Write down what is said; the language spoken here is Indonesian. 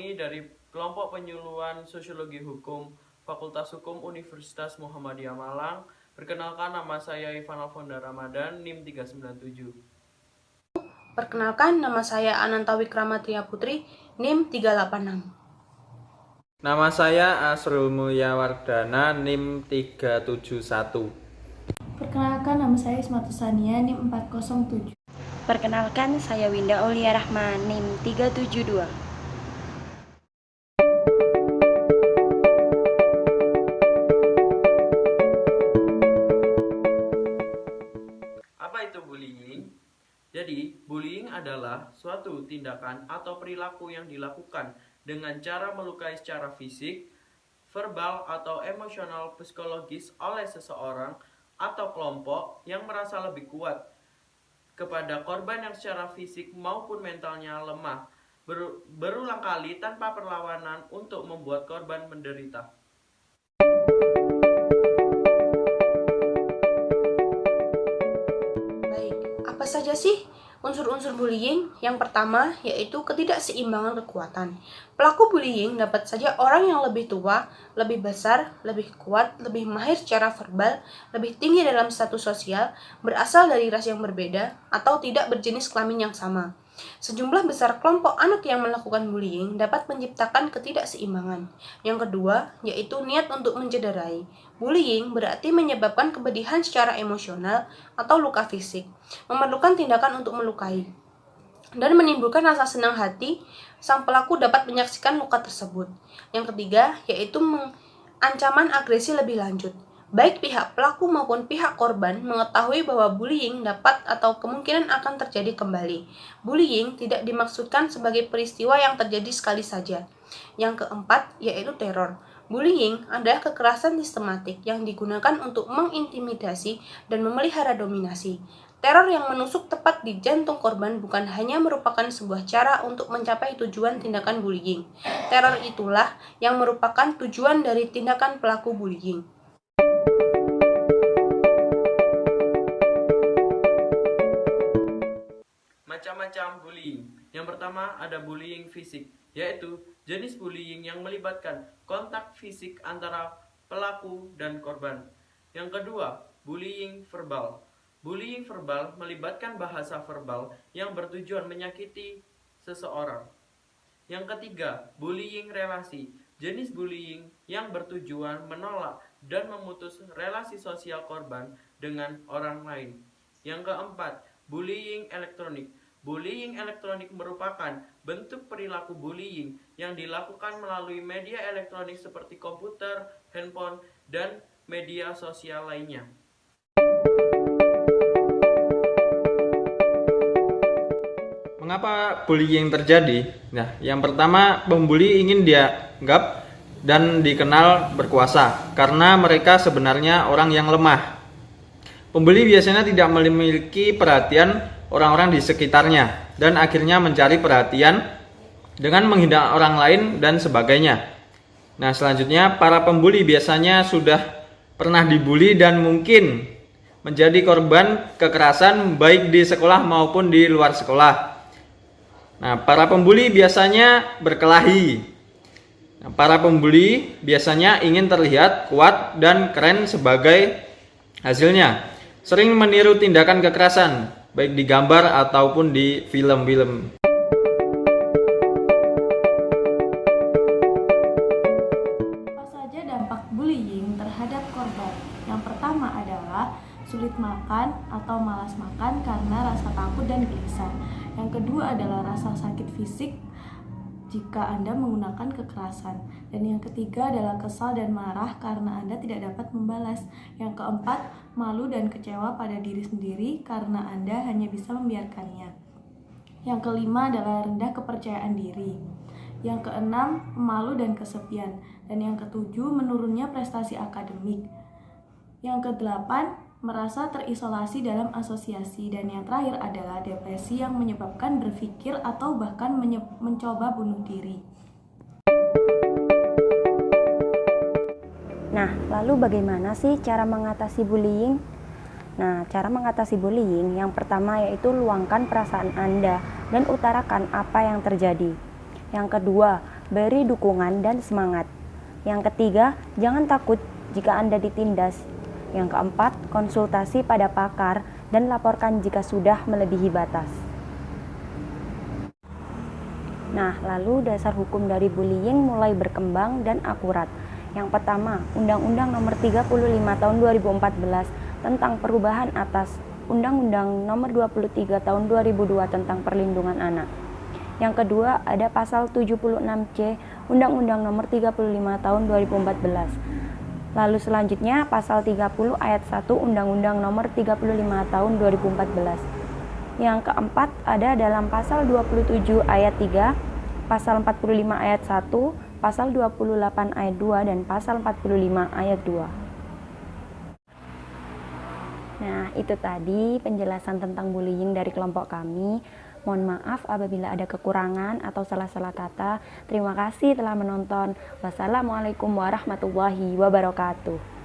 kami dari kelompok penyuluhan Sosiologi Hukum Fakultas Hukum Universitas Muhammadiyah Malang. Perkenalkan, nama saya Ivan Alfonda Ramadan, NIM 397. Perkenalkan, nama saya Ananta Wikramatria Putri, NIM 386. Nama saya Asrul Mulyawardana, NIM 371. Perkenalkan, nama saya Ismatus Sania, NIM 407. Perkenalkan, saya Winda Aulia Rahman, NIM 372. Apa itu bullying? Jadi, bullying adalah suatu tindakan atau perilaku yang dilakukan dengan cara melukai secara fisik, verbal, atau emosional psikologis oleh seseorang atau kelompok yang merasa lebih kuat kepada korban yang secara fisik maupun mentalnya lemah, berulang kali tanpa perlawanan untuk membuat korban menderita. Baik, apa saja sih unsur-unsur bullying? Yang pertama yaitu ketidakseimbangan kekuatan. Pelaku bullying dapat saja orang yang lebih tua, lebih besar, lebih kuat, lebih mahir secara verbal, lebih tinggi dalam status sosial, berasal dari ras yang berbeda, atau tidak berjenis kelamin yang sama. Sejumlah besar kelompok anak yang melakukan bullying dapat menciptakan ketidakseimbangan. Yang kedua, yaitu niat untuk mencederai. Bullying berarti menyebabkan kepedihan secara emosional atau luka fisik, memerlukan tindakan untuk melukai, dan menimbulkan rasa senang hati. Sang pelaku dapat menyaksikan luka tersebut. Yang ketiga, yaitu ancaman agresi lebih lanjut. Baik pihak pelaku maupun pihak korban mengetahui bahwa bullying dapat atau kemungkinan akan terjadi kembali. Bullying tidak dimaksudkan sebagai peristiwa yang terjadi sekali saja. Yang keempat, yaitu teror. Bullying adalah kekerasan sistematik yang digunakan untuk mengintimidasi dan memelihara dominasi. Teror yang menusuk tepat di jantung korban bukan hanya merupakan sebuah cara untuk mencapai tujuan tindakan bullying. Teror itulah yang merupakan tujuan dari tindakan pelaku bullying. Macam-macam bullying. Yang pertama ada bullying fisik, yaitu jenis bullying yang melibatkan kontak fisik antara pelaku dan korban. Yang kedua, bullying verbal. Bullying verbal melibatkan bahasa verbal yang bertujuan menyakiti seseorang. Yang ketiga, bullying relasi. Jenis bullying yang bertujuan menolak dan memutus relasi sosial korban dengan orang lain. Yang keempat, bullying elektronik. Bullying elektronik merupakan bentuk perilaku bullying yang dilakukan melalui media elektronik seperti komputer, handphone, dan media sosial lainnya. Mengapa bullying terjadi? Nah, yang pertama, pembuli ingin dianggap dan dikenal berkuasa karena mereka sebenarnya orang yang lemah. Pembuli biasanya tidak memiliki perhatian orang-orang di sekitarnya dan akhirnya mencari perhatian dengan menghina orang lain dan sebagainya. Nah, selanjutnya para pembuli biasanya sudah pernah dibully dan mungkin menjadi korban kekerasan baik di sekolah maupun di luar sekolah. Nah, para pembuli biasanya berkelahi. Nah, para pembuli biasanya ingin terlihat kuat dan keren sebagai hasilnya. Sering meniru tindakan kekerasan, baik di gambar ataupun di film-film. Apa saja dampak bullying terhadap korban? Yang pertama adalah sulit makan atau malas makan karena rasa takut dan gelisah. Yang kedua adalah rasa sakit fisik jika Anda menggunakan kekerasan. Dan yang ketiga adalah kesal dan marah karena Anda tidak dapat membalas. Yang keempat, malu dan kecewa pada diri sendiri karena Anda hanya bisa membiarkannya. Yang kelima adalah rendah kepercayaan diri. Yang keenam, malu dan kesepian. Dan yang ketujuh, menurunnya prestasi akademik. Yang kedelapan, merasa terisolasi dalam asosiasi. Dan yang terakhir adalah depresi yang menyebabkan berpikir atau bahkan mencoba bunuh diri. Nah, lalu bagaimana sih cara mengatasi bullying? Nah, cara mengatasi bullying yang pertama yaitu luangkan perasaan Anda dan utarakan apa yang terjadi. Yang kedua, beri dukungan dan semangat. Yang ketiga, jangan takut jika Anda ditindas. Yang keempat, konsultasi pada pakar dan laporkan jika sudah melebihi batas. Nah, lalu dasar hukum dari bullying mulai berkembang dan akurat. Yang pertama, Undang-Undang Nomor 35 Tahun 2014 tentang perubahan atas Undang-Undang Nomor 23 Tahun 2002 tentang perlindungan anak. Yang kedua, ada pasal 76C Undang-Undang Nomor 35 Tahun 2014. Lalu selanjutnya pasal 30 ayat 1 Undang-Undang Nomor 35 Tahun 2014. Yang keempat ada dalam pasal 27 ayat 3, pasal 45 ayat 1, pasal 28 ayat 2 dan pasal 45 ayat 2. Nah, itu tadi penjelasan tentang bullying dari kelompok kami. Mohon maaf apabila ada kekurangan atau salah-salah kata. Terima kasih telah menonton. Wassalamualaikum warahmatullahi wabarakatuh.